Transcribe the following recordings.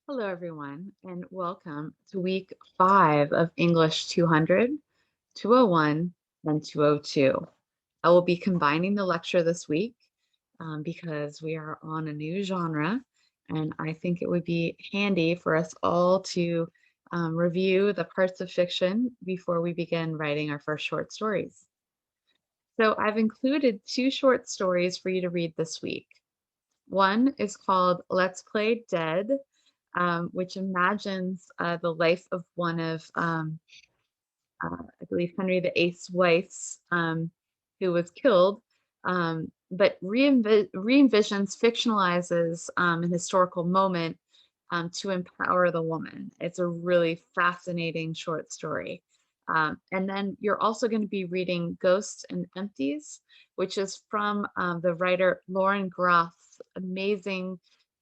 Hello, everyone, and welcome to week 5 of English 200, 201, and 202. I will be combining the lecture this week because we are on a new genre, and I think it would be handy for us all to review the parts of fiction before we begin writing our first short stories. So I've included two short stories for you to read this week. One is called Let's Play Dead, which imagines the life of one of, I believe, Henry VIII's wives who was killed, but re-envisions, fictionalizes an historical moment to empower the woman. It's a really fascinating short story. And then you're also going to be reading Ghosts and Empties, which is from the writer Lauren Groff's amazing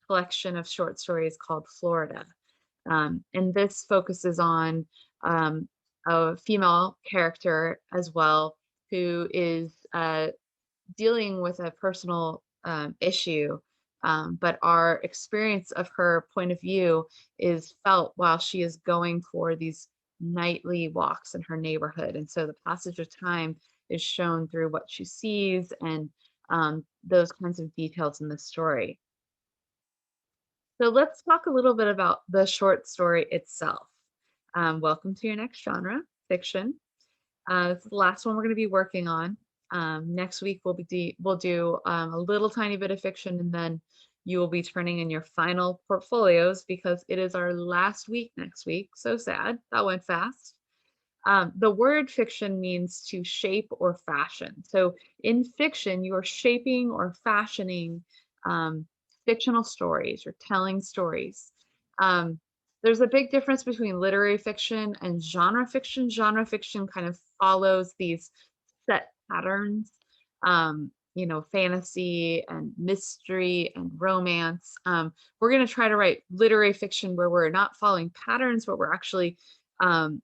collection of short stories called Florida. And this focuses on um, a female character as well who is dealing with a personal issue, but our experience of her point of view is felt while she is going for these nightly walks in her neighborhood. And so the passage of time is shown through what she sees and those kinds of details in the story. So let's talk a little bit about the short story itself. Welcome to your next genre, fiction. This is the last one we're going to be working on. Next week we'll do a little tiny bit of fiction, and then you will be turning in your final portfolios because it is our last week next week. So sad, that went fast. The word fiction means to shape or fashion. So in fiction, you are shaping or fashioning um, fictional stories or telling stories. Um, there's a big difference between literary fiction and genre fiction. Genre fiction kind of follows these set patterns, fantasy and mystery and romance. We're going to try to write literary fiction where we're not following patterns, but we're actually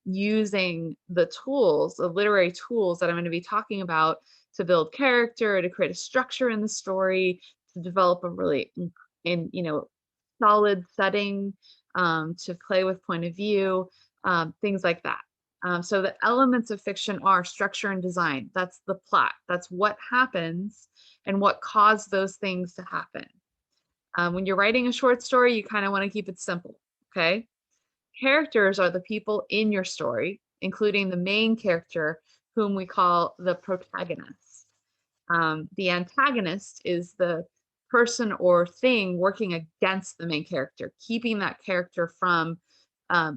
using the tools, the literary tools that I'm going to be talking about to build character, to create a structure in the story, to develop a really solid setting, to play with point of view, things like that. So the elements of fiction are structure and design. That's the plot. That's what happens and what caused those things to happen. When you're writing a short story, you kind of want to keep it simple. Okay. Characters are the people in your story, including the main character, whom we call the protagonist. The antagonist is the person or thing working against the main character, keeping that character from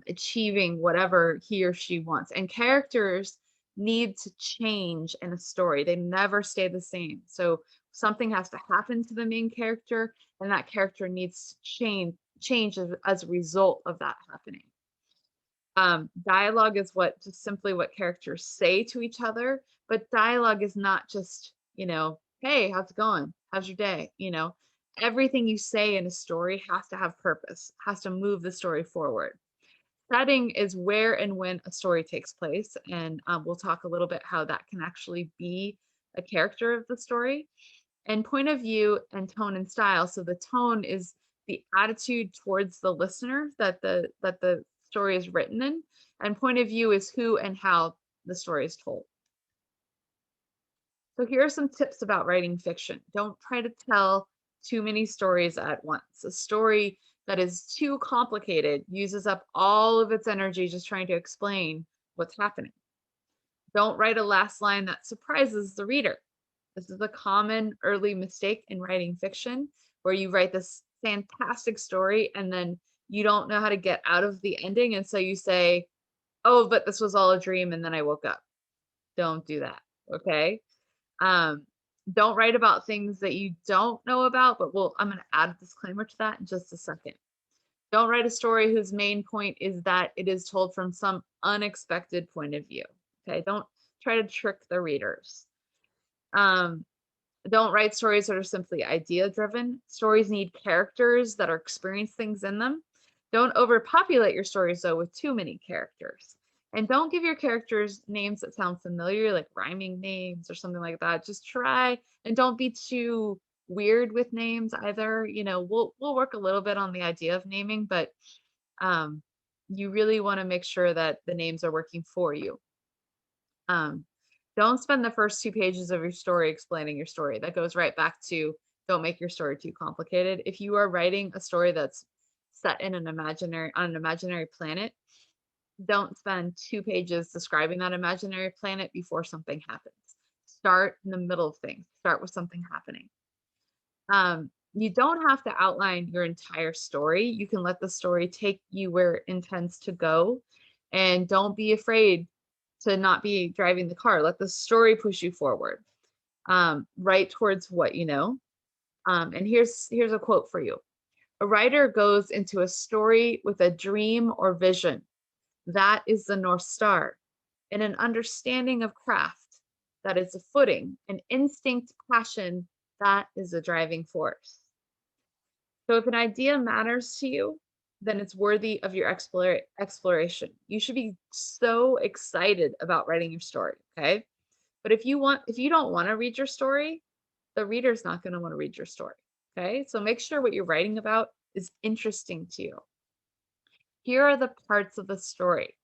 achieving whatever he or she wants. And characters need to change in a story, they never stay the same. So something has to happen to the main character, and that character needs to change as a result of that happening. Dialogue is just simply what characters say to each other, but dialogue is not just, hey, how's it going? How's your day? Everything you say in a story has to have purpose, has to move the story forward. Setting is where and when a story takes place, and we'll talk a little bit how that can actually be a character of the story. And point of view and tone and style. So the tone is the attitude towards the listener that the story is written in, and point of view is who and how the story is told. So here are some tips about writing fiction. Don't try to tell too many stories at once. A story that is too complicated uses up all of its energy just trying to explain what's happening. Don't write a last line that surprises the reader. This is a common early mistake in writing fiction, where you write this fantastic story and then you don't know how to get out of the ending. And so you say, oh, but this was all a dream and then I woke up. Don't do that. Okay. Um, don't write about things that you don't know about, but I'm going to add a disclaimer to that in just a second. Don't write a story whose main point is that it is told from some unexpected point of view. Okay. Don't try to trick the readers. Um, don't write stories that are simply idea driven. Stories need characters that are experienced things in them. Don't overpopulate your stories though with too many characters. And don't give your characters names that sound familiar, like rhyming names or something like that. Just try and don't be too weird with names either. We'll work a little bit on the idea of naming, but um, you really want to make sure that the names are working for you. Um, don't spend the first 2 pages of your story explaining your story. That goes right back to don't make your story too complicated. If you are writing a story that's set in on an imaginary planet, don't spend 2 pages describing that imaginary planet before something happens. Start in the middle of things. Start with something happening. You don't have to outline your entire story. You can let the story take you where it intends to go, and don't be afraid to not be driving the car. Let the story push you forward, right towards what you know. And here's a quote for you. A writer goes into a story with a dream or vision. That is the North Star. And an understanding of craft, that is a footing, an instinct, passion, that is a driving force. So if an idea matters to you, then it's worthy of your exploration. You should be so excited about writing your story, okay? But if you don't want to read your story, the reader's not going to want to read your story, okay? So make sure what you're writing about is interesting to you. Here are the parts of the story.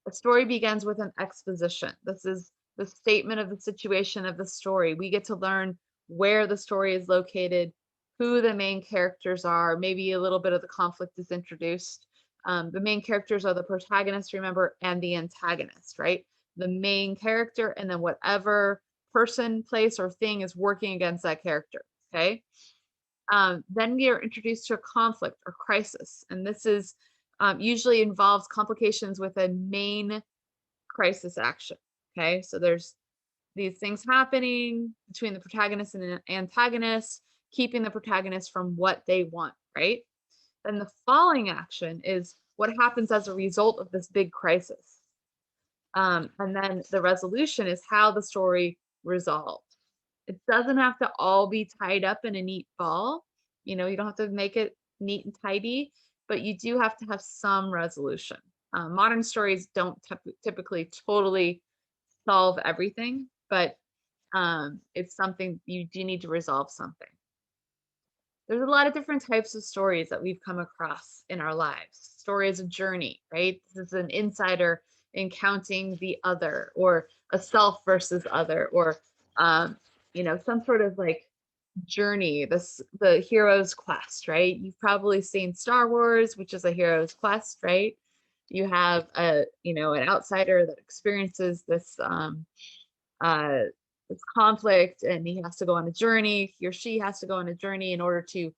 A story begins with an exposition. This is the statement of the situation of the story. We get to learn where the story is located, who the main characters are, maybe a little bit of the conflict is introduced. The main characters are the protagonist, remember, and the antagonist, right? The main character, and then whatever person, place, or thing is working against that character, okay? Then we are introduced to a conflict or crisis, and this is usually involves complications with a main crisis action. Okay, so there's these things happening between the protagonist and the antagonist, keeping the protagonist from what they want, right? Then the falling action is what happens as a result of this big crisis. And then the resolution is how the story resolved. It doesn't have to all be tied up in a neat ball. You don't have to make it neat and tidy, but you do have to have some resolution. Modern stories don't typically totally solve everything, but it's something you do need to resolve something. There's a lot of different types of stories that we've come across in our lives. Story is a journey, right? This is an insider encountering the other, or a self versus other, or some sort of like journey, the hero's quest, right? You've probably seen Star Wars, which is a hero's quest, right? You have an outsider that experiences uh this conflict, and he has to go on a journey. He or she has to go on a journey in order to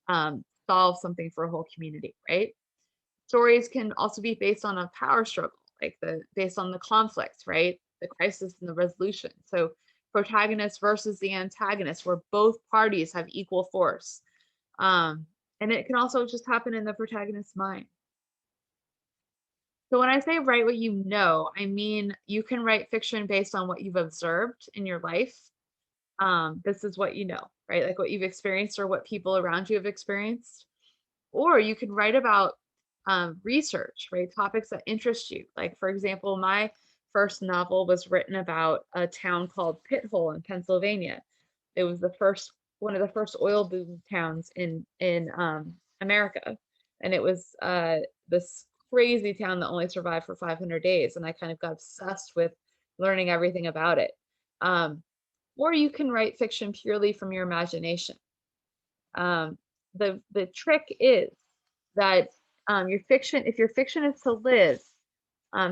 solve something for a whole community, right? Stories can also be based on a power struggle, like based on the conflict, right? The crisis and the resolution. So protagonist versus the antagonist, where both parties have equal force. And it can also just happen in the protagonist's mind. So when I say write what you know, I mean you can write fiction based on what you've observed in your life. This is what you know, right? Like what you've experienced or what people around you have experienced. Or you can write about research, right? Topics that interest you. Like, for example, my first novel was written about a town called Pithole in Pennsylvania. It was one of the first oil boom towns in America, and it was this crazy town that only survived for 500 days. And I kind of got obsessed with learning everything about it. Or you can write fiction purely from your imagination. The trick is that if your fiction is to live,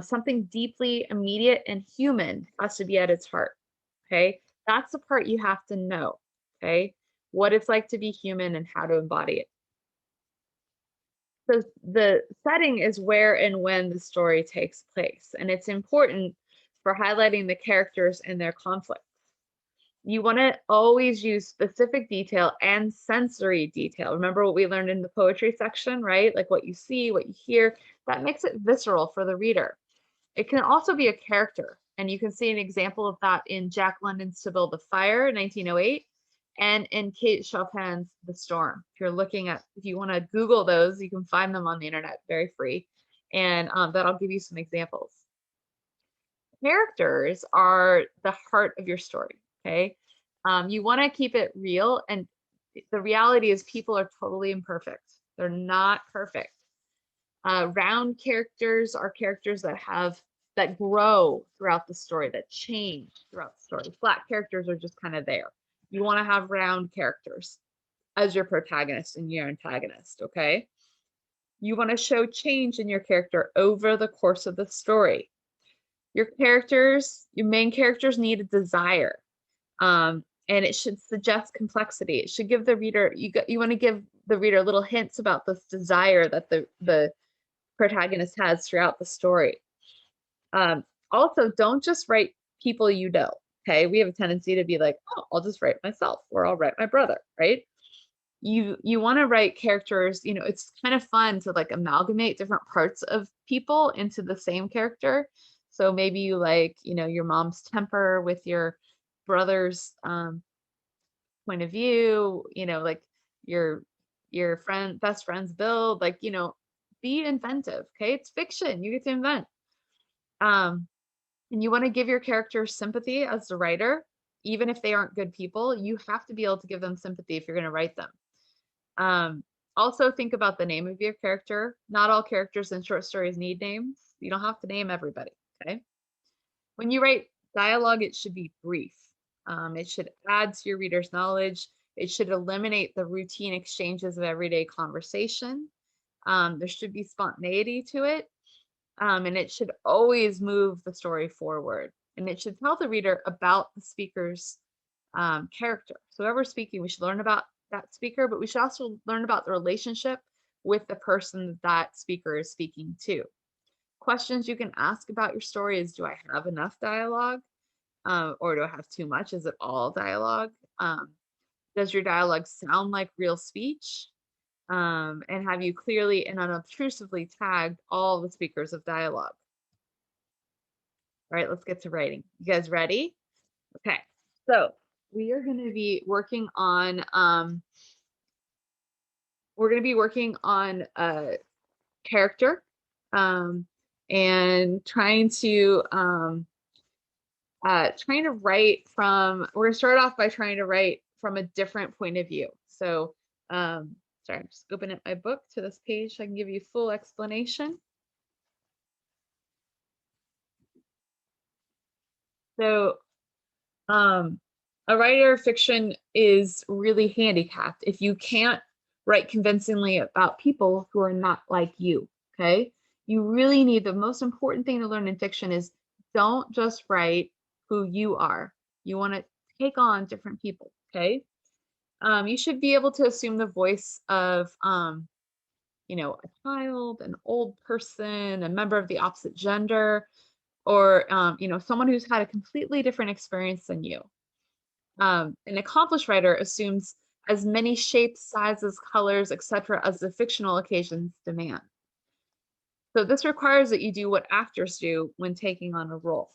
something deeply immediate and human has to be at its heart. Okay, that's the part you have to know. Okay, what it's like to be human and how to embody it. So the setting is where and when the story takes place, and it's important for highlighting the characters and their conflicts. You want to always use specific detail and sensory detail. Remember what we learned in the poetry section, right? Like what you see, what you hear, that makes it visceral for the reader. It can also be a character, and you can see an example of that in Jack London's To Build a Fire, 1908, and in Kate Chopin's The Storm. If you want to Google those, you can find them on the internet, very free, and that'll give you some examples. Characters are the heart of your story, okay? You want to keep it real, and the reality is people are totally imperfect. They're not perfect. Round characters are characters that grow throughout the story, that change throughout the story. Flat characters are just kind of there. You want to have round characters as your protagonist and your antagonist, okay? You want to show change in your character over the course of the story. Your main characters need a desire. And it should suggest complexity. It should give the reader, you want to give the reader little hints about this desire that the protagonist has throughout the story. Also, don't just write people you know, okay? We have a tendency to be like, oh, I'll just write myself, or I'll write my brother, right? You want to write characters, it's kind of fun to like amalgamate different parts of people into the same character. So maybe you like, your mom's temper with your brother's point of view, like your best friend's build, like, be inventive, okay? It's fiction, you get to invent. And you want to give your characters sympathy as the writer, even if they aren't good people. You have to be able to give them sympathy if you're going to write them. Also think about the name of your character. Not all characters in short stories need names. You don't have to name everybody, okay? When you write dialogue, it should be brief. It should add to your reader's knowledge. It should eliminate the routine exchanges of everyday conversation. There should be spontaneity to it. And it should always move the story forward. And it should tell the reader about the speaker's character. So whoever's speaking, we should learn about that speaker, but we should also learn about the relationship with the person that speaker is speaking to. Questions you can ask about your story is, do I have enough dialogue? Or do I have too much? Is it all dialogue? Does your dialogue sound like real speech? And have you clearly and unobtrusively tagged all the speakers of dialogue? All right, let's get to writing. You guys ready? Okay, so we are going to be working on a character and trying to write from. We're going to start off by trying to write from a different point of view. So sorry, I'm just opening up my book to this page so I can give you full explanation. So a writer of fiction is really handicapped if you can't write convincingly about people who are not like you, okay? You really need, the most important thing to learn in fiction is don't just write who you are. You want to take on different people, okay? You should be able to assume the voice of, a child, an old person, a member of the opposite gender, or, someone who's had a completely different experience than you. An accomplished writer assumes as many shapes, sizes, colors, etc., as the fictional occasions demand. So this requires that you do what actors do when taking on a role.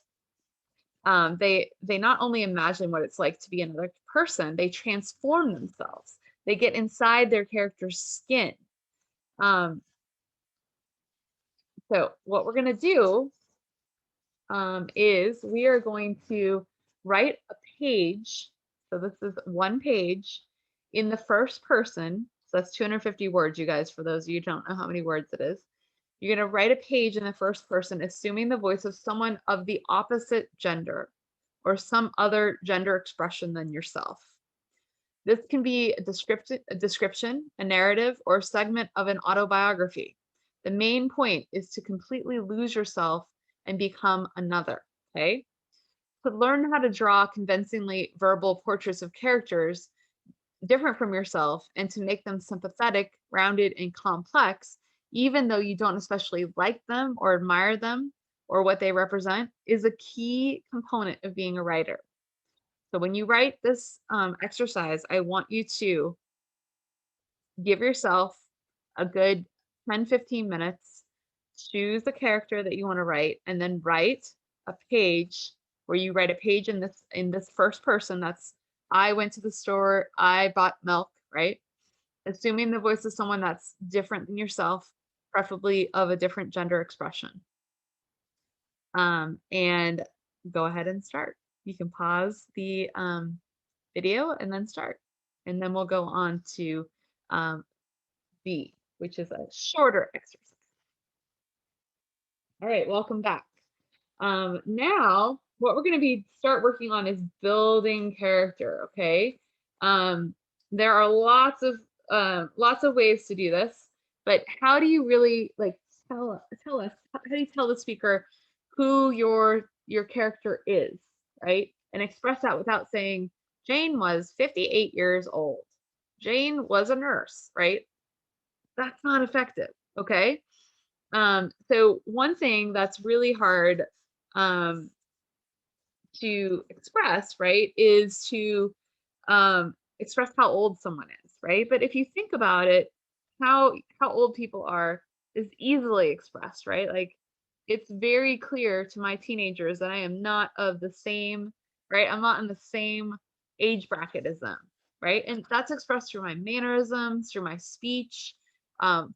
They not only imagine what it's like to be another person, they transform themselves. They get inside their character's skin. So what we're going to do is we are going to write a page. So this is one page in the first person. So that's 250 words, you guys, for those of you who don't know how many words it is. You're going to write a page in the first person, assuming the voice of someone of the opposite gender or some other gender expression than yourself. This can be a description, a narrative, or a segment of an autobiography. The main point is to completely lose yourself and become another, okay? To learn how to draw convincingly verbal portraits of characters different from yourself and to make them sympathetic, rounded, and complex, even though you don't especially like them or admire them or what they represent, is a key component of being a writer. So when you write this exercise, I want you to give yourself a good 10-15 minutes, choose the character that you want to write, and then write a page where you write a page in this first person. That's, I went to the store, I bought milk, right? Assuming the voice is someone that's different than yourself, preferably of a different gender expression. And go ahead and start. You can pause the video and then start. And then we'll go on to B, which is a shorter exercise. All right, welcome back. Now, what we're going to start working on is building character. Okay, there are lots of ways to do this, but how do you really like tell us? How do you tell the speaker who your character is, right? And express that without saying Jane was 58 years old. Jane was a nurse, right? That's not effective. Okay. So one thing that's really hard to express, right, is to express how old someone is, right? But if you think about it, how old people are is easily expressed, right? Like it's very clear to my teenagers that I am not of the same, right? I'm not in the same age bracket as them, right? And that's expressed through my mannerisms, through my speech,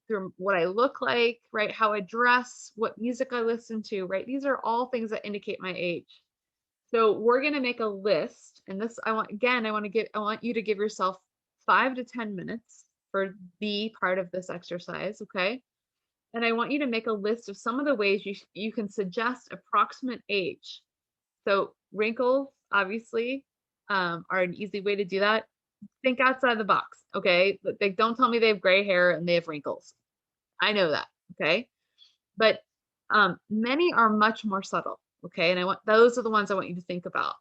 through what I look like, right? How I dress, what music I listen to, right? These are all things that indicate my age. So we're going to make a list, and this I want you to give yourself 5 to 10 minutes for the part of this exercise, okay? And I want you to make a list of some of the ways you can suggest approximate age. So wrinkles, obviously, are an easy way to do that. Think outside the box, okay? Like, don't tell me they have gray hair and they have wrinkles. I know that, okay? But many are much more subtle, okay? And those are the ones I want you to think about.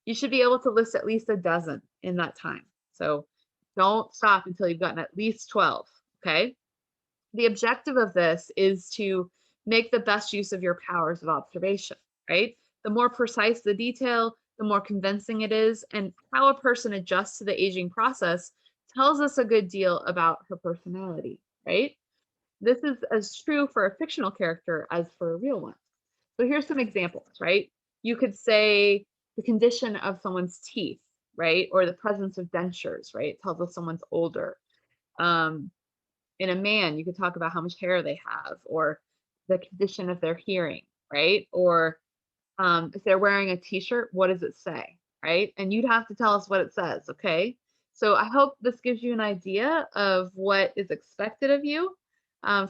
You should be able to list at least a dozen in that time. So don't stop until you've gotten at least 12, okay? The objective of this is to make the best use of your powers of observation, right? The more precise the detail, the more convincing it is, and how a person adjusts to the aging process tells us a good deal about her personality, right? This is as true for a fictional character as for a real one. So here's some examples, right? You could say the condition of someone's teeth, right? Or the presence of dentures, right? It tells us someone's older. Um, in a man, you could talk about how much hair they have or the condition of their hearing, right? Or if they're wearing a t-shirt, what does it say, right? And you'd have to tell us what it says, okay? So I hope this gives you an idea of what is expected of you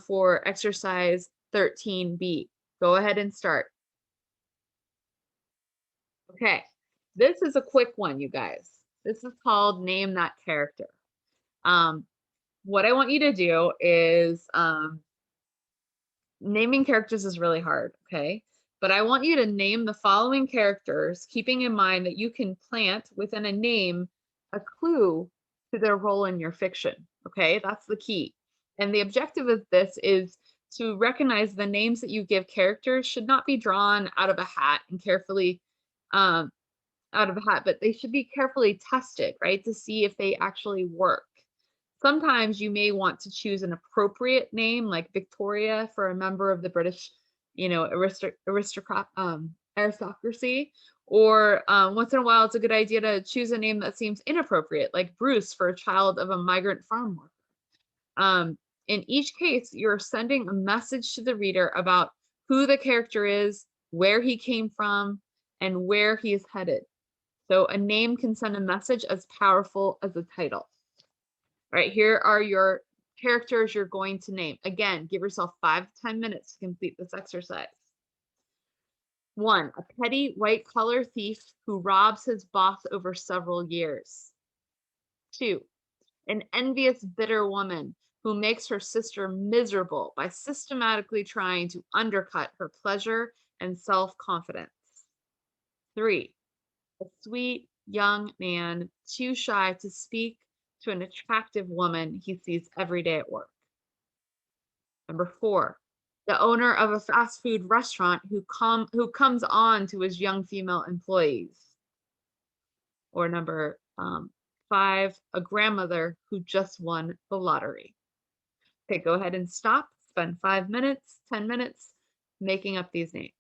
for exercise 13B. Go ahead and start. Okay, this is a quick one, you guys. This is called Name That Character. What I want you to do is naming characters is really hard, okay? But I want you to name the following characters, keeping in mind that you can plant within a name a clue to their role in your fiction, okay? That's the key. And the objective of this is to recognize the names that you give characters should not be drawn out of a hat and carefully but they should be carefully tested, right? To see if they actually work. Sometimes you may want to choose an appropriate name like Victoria for a member of the British, aristocracy. Or once in a while, it's a good idea to choose a name that seems inappropriate, like Bruce for a child of a migrant farm worker. In each case, you're sending a message to the reader about who the character is, where he came from, and where he is headed. So a name can send a message as powerful as a title. All right, here are your characters you're going to name. Again, give yourself 5 to 10 minutes to complete this exercise. 1, a petty white-collar thief who robs his boss over several years. 2, an envious, bitter woman who makes her sister miserable by systematically trying to undercut her pleasure and self-confidence. 3, a sweet young man too shy to speak to an attractive woman he sees every day at work. Number 4, the owner of a fast food restaurant who comes on to his young female employees. Or number 5, a grandmother who just won the lottery. Okay, go ahead and stop. Spend 5 minutes, 10 minutes making up these names.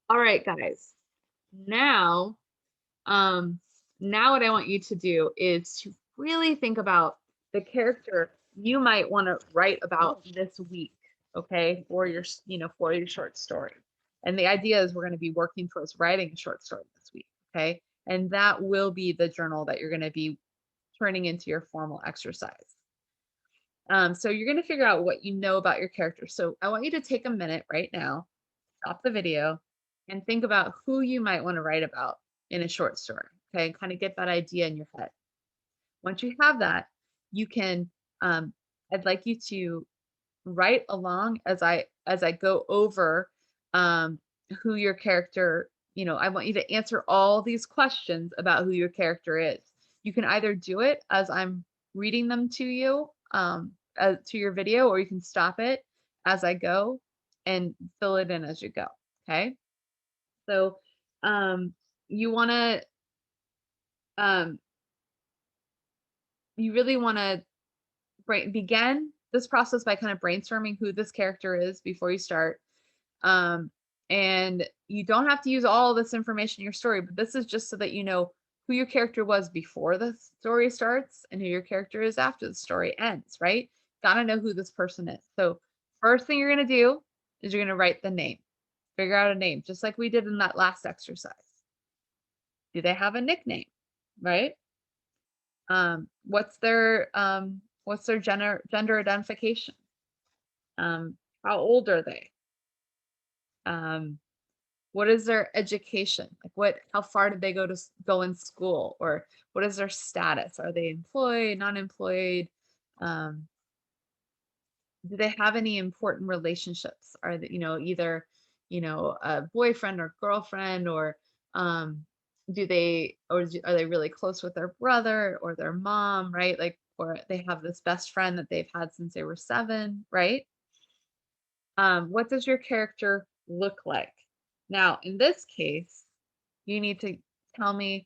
All right, guys. Now what I want you to do is to really think about the character you might want to write about this week, okay, for your short story. And the idea is we're going to be working towards writing a short story this week, okay? And that will be the journal that you're going to be turning into your formal exercise. So you're going to figure out what you know about your character. So I want you to take a minute right now, stop the video, and think about who you might want to write about in a short story. Okay, kind of get that idea in your head. Once you have that, you can. I'd like you to write along as I go over who your character. I want you to answer all these questions about who your character is. You can either do it as I'm reading them to you to your video, or you can stop it as I go and fill it in as you go. Okay. So um, you want to, um, you really want to begin this process by kind of brainstorming who this character is before you start. Um, and you don't have to use all this information in your story, but this is just so that you know who your character was before the story starts and who your character is after the story ends, right? Gotta know who this person is. So first thing you're gonna do is you're gonna write the name. Figure out a name, just like we did in that last exercise. Do they have a nickname, right? What's their gender identification? How old are they? What is their education? Like how far did they go in school? Or what is their status? Are they employed, non-employed? Do they have any important relationships? Are they, either, a boyfriend or girlfriend, or um, are they really close with their brother or their mom, right? Like, or they have this best friend that they've had since they were 7, right? What does your character look like? Now, in this case, you need to tell me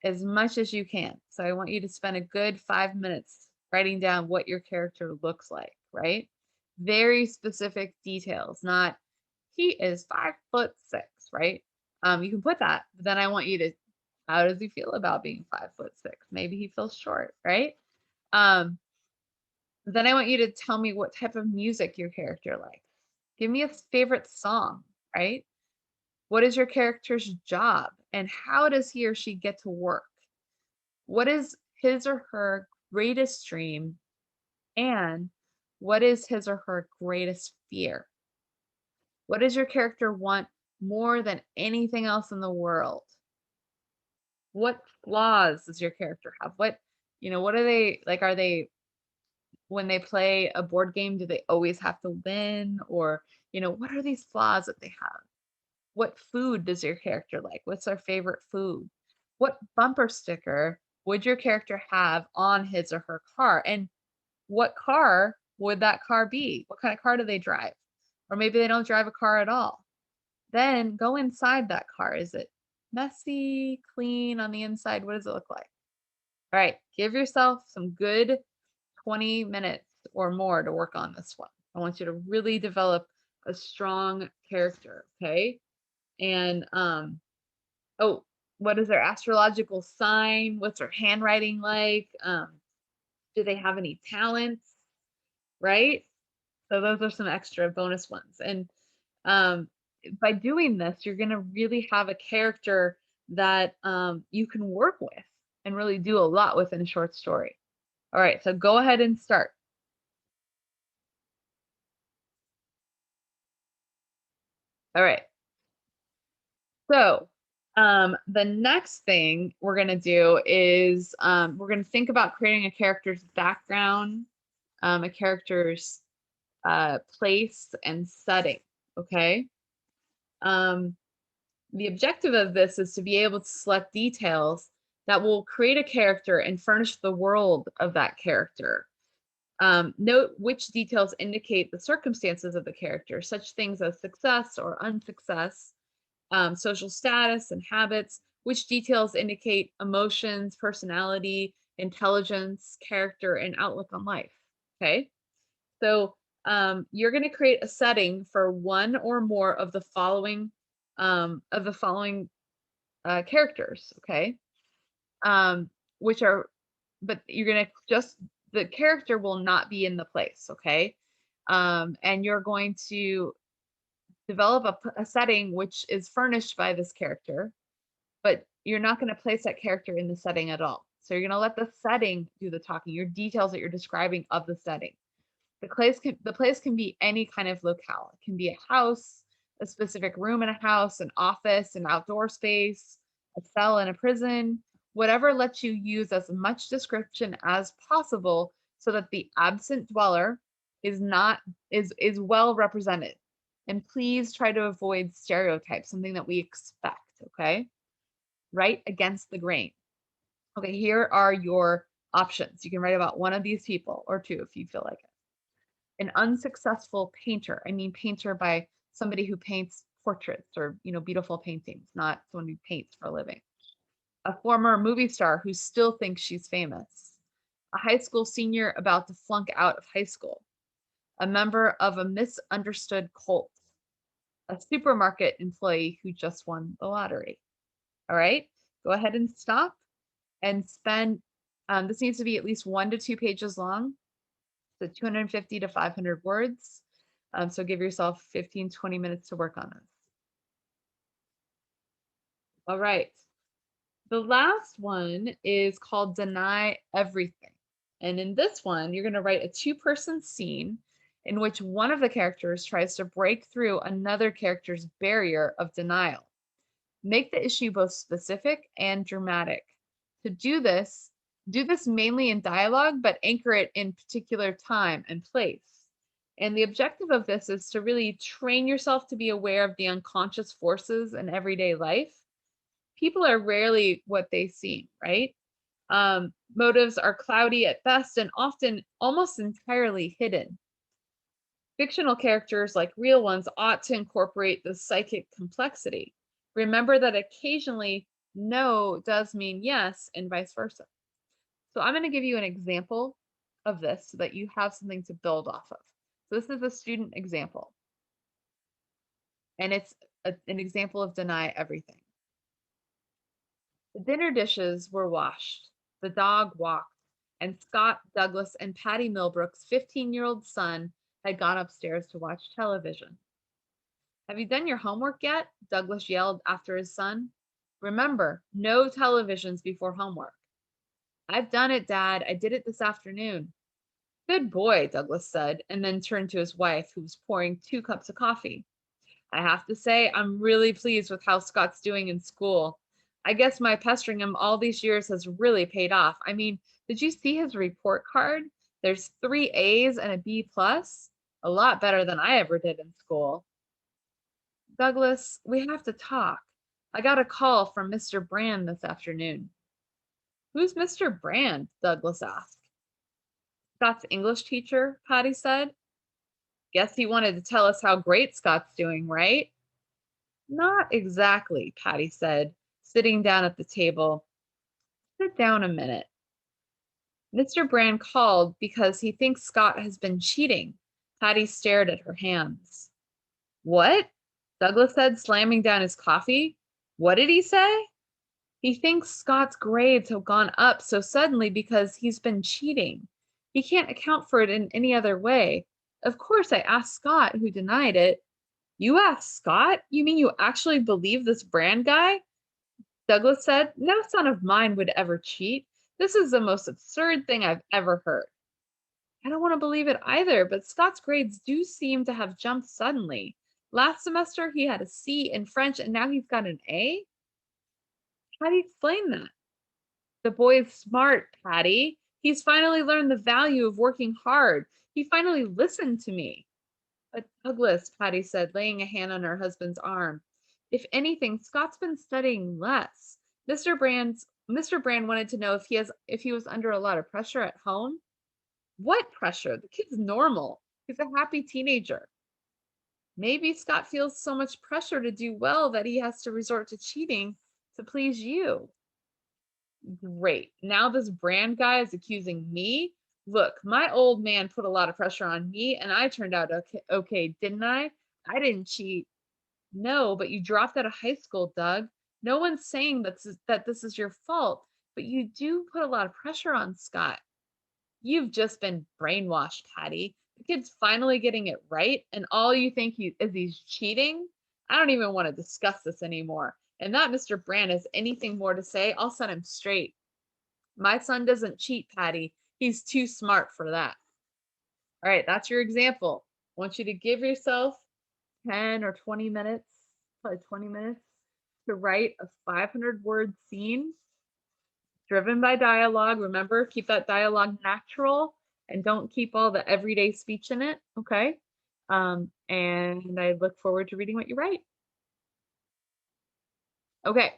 as much as you can. So I want you to spend a good 5 minutes writing down what your character looks like, right? Very specific details, not he is 5'6", right? You can put that, but then I want you to, how does he feel about being 5'6"? Maybe he feels short, right? Um, then I want you to tell me what type of music your character likes. Give me a favorite song, right? What is your character's job and how does he or she get to work? What is his or her greatest dream and what is his or her greatest fear? What does your character want more than anything else in the world? What flaws does your character have? What are they like? Are they, when they play a board game, do they always have to win? Or, what are these flaws that they have? What food does your character like? What's their favorite food? What bumper sticker would your character have on his or her car? And what car would that car be? What kind of car do they drive? Or maybe they don't drive a car at all. Then go inside that car. Is it messy, clean on the inside? What does it look like? All right, give yourself some good 20 minutes or more to work on this one. I want you to really develop a strong character, okay? And oh, what is their astrological sign? What's their handwriting like? Do they have any talents? Right? So those are some extra bonus ones. And um, by doing this, you're going to really have a character that you can work with and really do a lot with in a short story. All right, so go ahead and start. All right. So the next thing we're going to do is we're going to think about creating a character's background, a character's place and setting. Okay. The objective of this is to be able to select details that will create a character and furnish the world of that character. Note which details indicate the circumstances of the character, such things as success or unsuccess, social status and habits, which details indicate emotions, personality, intelligence, character, and outlook on life. Okay, so you're going to create a setting for one or more of the following characters. Okay, which are, but you're going to just, the character will not be in the place. Okay, and you're going to develop a setting which is furnished by this character, but you're not going to place that character in the setting at all. So you're going to let the setting do the talking, your details that you're describing of the setting. The place can be any kind of locale. It can be a house, a specific room in a house, an office, an outdoor space, a cell in a prison, whatever lets you use as much description as possible so that the absent dweller is not is well represented. And please try to avoid stereotypes, something that we expect, okay? Write against the grain. Okay, here are your options. You can write about one of these people or two if you feel like it. An unsuccessful painter. I mean painter by somebody who paints portraits or, beautiful paintings, not someone who paints for a living. A former movie star who still thinks she's famous. A high school senior about to flunk out of high school. A member of a misunderstood cult. A supermarket employee who just won the lottery. All right, go ahead and stop and spend, this needs to be at least 1 to 2 pages long. So 250 to 500 words. So give yourself 15, 20 minutes to work on this. All right. The last one is called Deny Everything. And in this one, you're going to write a 2-person scene in which one of the characters tries to break through another character's barrier of denial. Make the issue both specific and dramatic. To do this mainly in dialogue, but anchor it in particular time and place. And the objective of this is to really train yourself to be aware of the unconscious forces in everyday life. People are rarely what they seem, right? Motives are cloudy at best and often almost entirely hidden. Fictional characters, like real ones, ought to incorporate the psychic complexity. Remember that occasionally no does mean yes and vice versa. So I'm going to give you an example of this so that you have something to build off of. So this is a student example. And it's an example of deny everything. The dinner dishes were washed. The dog walked. And Scott Douglas and Patty Millbrook's 15-year-old son had gone upstairs to watch television. Have you done your homework yet? Douglas yelled after his son. Remember, no televisions before homework. I've done it, Dad. I did it this afternoon. Good boy, Douglas said, and then turned to his wife, who was pouring 2 cups of coffee. I have to say, I'm really pleased with how Scott's doing in school. I guess my pestering him all these years has really paid off. I mean, did you see his report card? There's 3 A's and a B plus. A lot better than I ever did in school. Douglas, we have to talk. I got a call from Mr. Brand this afternoon. Who's Mr. Brand? Douglas asked. Scott's English teacher, Patty said. Guess he wanted to tell us how great Scott's doing, right? Not exactly, Patty said, sitting down at the table. Sit down a minute. Mr. Brand called because he thinks Scott has been cheating. Patty stared at her hands. What? Douglas said, slamming down his coffee. What did he say? He thinks Scott's grades have gone up so suddenly because he's been cheating. He can't account for it in any other way. Of course, I asked Scott, who denied it. You asked Scott? You mean you actually believe this Brand guy? Douglas said, no son of mine would ever cheat. This is the most absurd thing I've ever heard. I don't want to believe it either, but Scott's grades do seem to have jumped suddenly. Last semester, he had a C in French, and now he's got an A? How do you explain that? The boy's smart, Patty. He's finally learned the value of working hard. He finally listened to me. But Douglas, Patty said, laying a hand on her husband's arm. If anything, Scott's been studying less. Mr. Brand wanted to know if he was under a lot of pressure at home. What pressure? The kid's normal. He's a happy teenager. Maybe Scott feels so much pressure to do well that he has to resort to cheating to please you. Great. Now this Brand guy is accusing me. Look, my old man put a lot of pressure on me and I turned out okay, didn't I? I didn't cheat. No, but you dropped out of high school, Doug. No one's saying that this is your fault, but you do put a lot of pressure on Scott. You've just been brainwashed, Patty. The kid's finally getting it right, and all you think is he's cheating? I don't even want to discuss this anymore. And that Mr. Brand has anything more to say, I'll set him straight. My son doesn't cheat, Patty. He's too smart for that. All right, that's your example. I want you to give yourself 10 or 20 minutes, probably 20 minutes, to write a 500-word scene driven by dialogue. Remember, keep that dialogue natural and don't keep all the everyday speech in it, okay? And I look forward to reading what you write. Okay,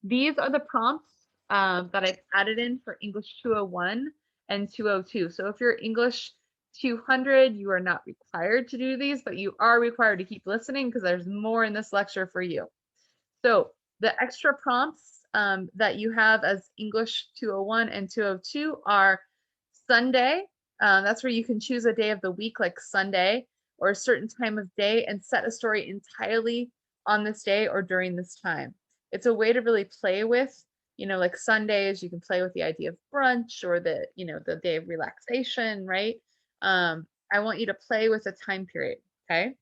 these are the prompts that I've added in for English 201 and 202. So if you're English 200, you are not required to do these, but you are required to keep listening because there's more in this lecture for you. So the extra prompts that you have as English 201 and 202 are Sunday. That's where you can choose a day of the week like Sunday or a certain time of day and set a story entirely on this day or during this time. It's a way to really play with, like Sundays, you can play with the idea of brunch or the day of relaxation, right? I want you to play with a time period, okay?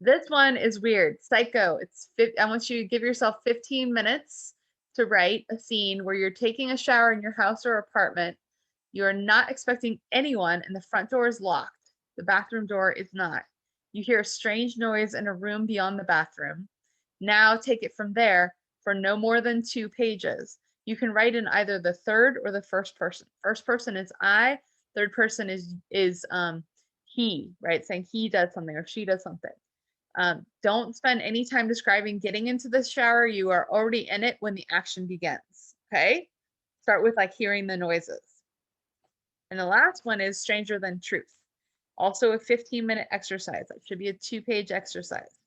This one is weird. Psycho. I want you to give yourself 15 minutes to write a scene where you're taking a shower in your house or apartment. You are not expecting anyone and the front door is locked. The bathroom door is not. You hear a strange noise in a room beyond the bathroom. Now take it from there for no more than 2 pages. You can write in either the third or the first person. First person is I, third person is he, right? Saying he does something or she does something. Don't spend any time describing getting into the shower. You are already in it when the action begins, okay? Start with like hearing the noises. And the last one is Stranger Than Truth. Also a 15-minute exercise. That should be a 2-page exercise.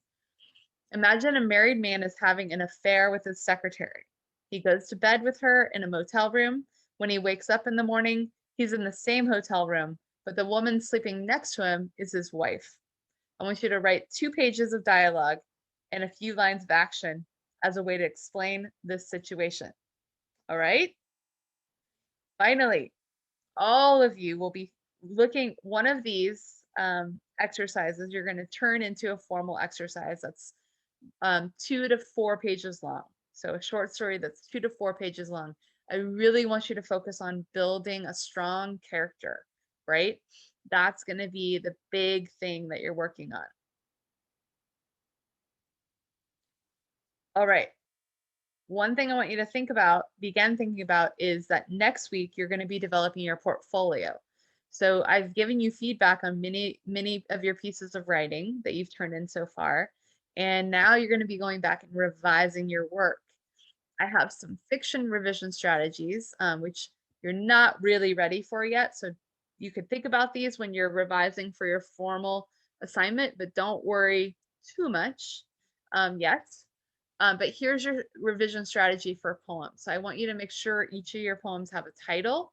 Imagine a married man is having an affair with his secretary. He goes to bed with her in a motel room. When he wakes up in the morning, he's in the same hotel room, but the woman sleeping next to him is his wife. I want you to write 2 pages of dialogue and a few lines of action as a way to explain this situation. All right? Finally, all of you will be looking one of these exercises. You're going to turn into a formal exercise that's 2 to 4 pages long. So a short story that's 2 to 4 pages long. I really want you to focus on building a strong character, right? That's going to be the big thing that you're working on. All right. One thing I want you to begin thinking about is that next week you're going to be developing your portfolio. So I've given you feedback on many of your pieces of writing that you've turned in so far. And now you're going to be going back and revising your work. I have some fiction revision strategies, which you're not really ready for yet. So you could think about these when you're revising for your formal assignment, but don't worry too much yet. But here's your revision strategy for a poem. So I want you to make sure each of your poems have a title.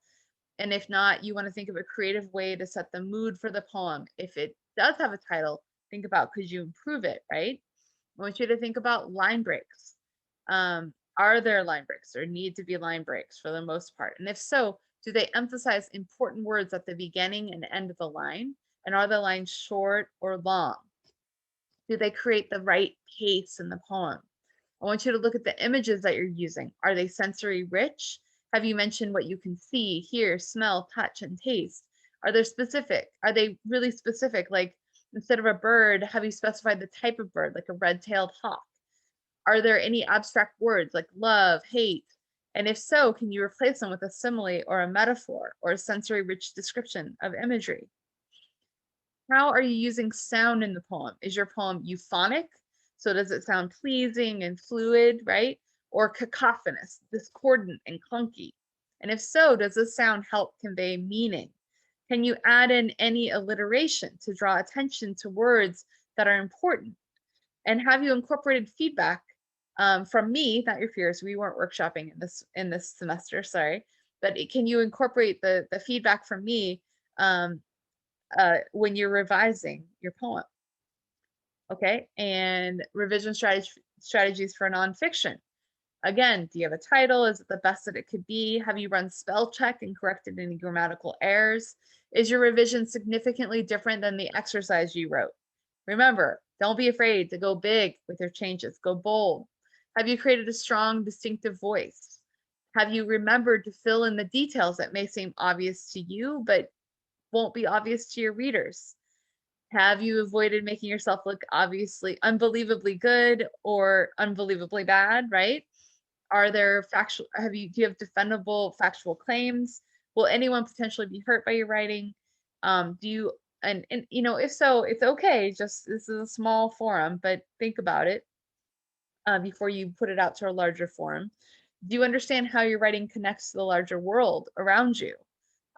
And if not, you want to think of a creative way to set the mood for the poem. If it does have a title, think about, could you improve it, right? I want you to think about line breaks. Are there line breaks or need to be line breaks for the most part? And if so, do they emphasize important words at the beginning and end of the line? And are the lines short or long? Do they create the right pace in the poem? I want you to look at the images that you're using. Are they sensory rich? Have you mentioned what you can see, hear, smell, touch, and taste? Are they specific? Are they really specific? Like instead of a bird, have you specified the type of bird, like a red-tailed hawk? Are there any abstract words like love, hate? And if so, can you replace them with a simile or a metaphor or a sensory rich description of imagery? How are you using sound in the poem? Is your poem euphonic? So does it sound pleasing and fluid, right? Or cacophonous, discordant and clunky? And if so, does this sound help convey meaning? Can you add in any alliteration to draw attention to words that are important? And have you incorporated feedback from me, not your peers? We weren't workshopping in this semester, sorry. But can you incorporate the feedback from me when you're revising your poem? Okay, and revision strategies for nonfiction. Again, do you have a title? Is it the best that it could be? Have you run spell check and corrected any grammatical errors? Is your revision significantly different than the exercise you wrote? Remember, don't be afraid to go big with your changes. Go bold. Have you created a strong, distinctive voice? Have you remembered to fill in the details that may seem obvious to you, but won't be obvious to your readers? Have you avoided making yourself look obviously unbelievably good or unbelievably bad, right? Are there factual, do you have defendable factual claims? Will anyone potentially be hurt by your writing? Do you, and you know, if so, it's okay. Just, this is a small forum, but think about it before you put it out to a larger forum. Do you understand how your writing connects to the larger world around you?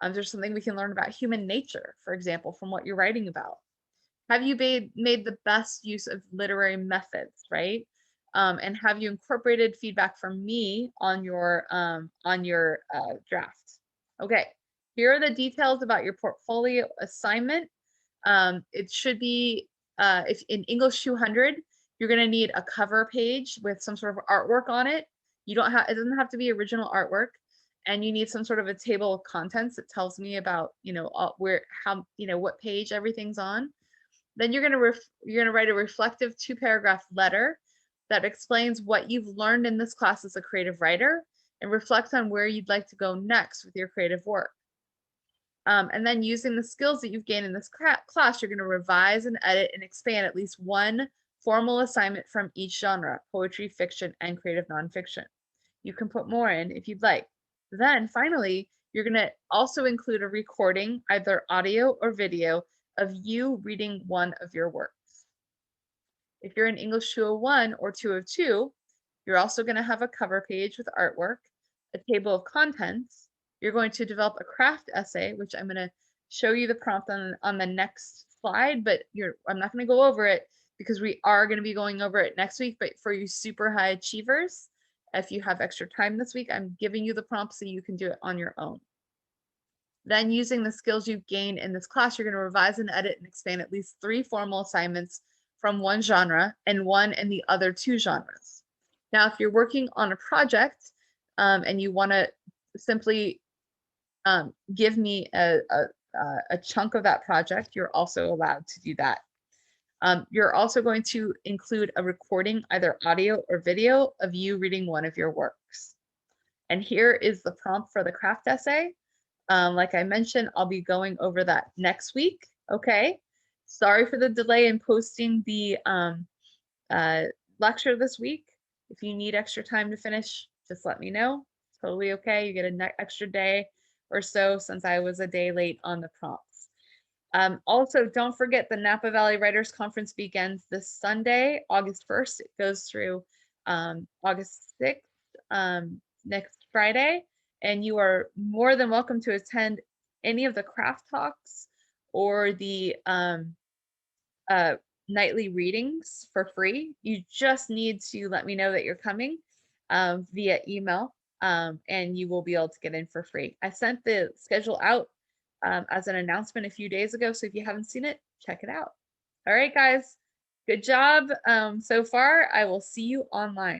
There's something we can learn about human nature, for example, from what you're writing about. Have you made the best use of literary methods, right? And have you incorporated feedback from me on your draft? Okay, here are the details about your portfolio assignment. It should be, if in English 200, you're going to need a cover page with some sort of artwork on it. You don't have, it doesn't have to be original artwork, and you need some sort of a table of contents that tells me about, you know, where, how, you know, what page everything's on. Then you're going to write a reflective 2-paragraph letter that explains what you've learned in this class as a creative writer and reflects on where you'd like to go next with your creative work. And then using the skills that you've gained in this class, you're going to revise and edit and expand at least one formal assignment from each genre: poetry, fiction, and creative nonfiction. You can put more in if you'd like. Then finally, you're going to also include a recording, either audio or video, of you reading one of your works. If you're in English 201 or 202, you're also going to have a cover page with artwork, a table of contents. You're going to develop a craft essay, which I'm going to show you the prompt on the next slide, but I'm not going to go over it because we are going to be going over it next week. But for you super high achievers, if you have extra time this week, I'm giving you the prompt so you can do it on your own. Then, using the skills you've gained in this class, you're going to revise and edit and expand at least 3 formal assignments from one genre and one in the other 2 genres. Now, if you're working on a project and you want to simply give me a chunk of that project, you're also allowed to do that. You're also going to include a recording, either audio or video, of you reading one of your works. And here is the prompt for the craft essay. Like I mentioned, I'll be going over that next week. Okay. Sorry for the delay in posting the lecture this week. If you need extra time to finish, just let me know. It's totally okay. You get an extra day or so since I was a day late on the prompts. Also, don't forget the Napa Valley Writers Conference begins this Sunday, August 1st. It goes through August 6th, next Friday. And you are more than welcome to attend any of the craft talks or the nightly readings for free. You just need to let me know that you're coming via email, and you will be able to get in for free. I sent the schedule out as an announcement a few days ago, so if you haven't seen it, check it out. All right, guys, good job so far. I will see you online.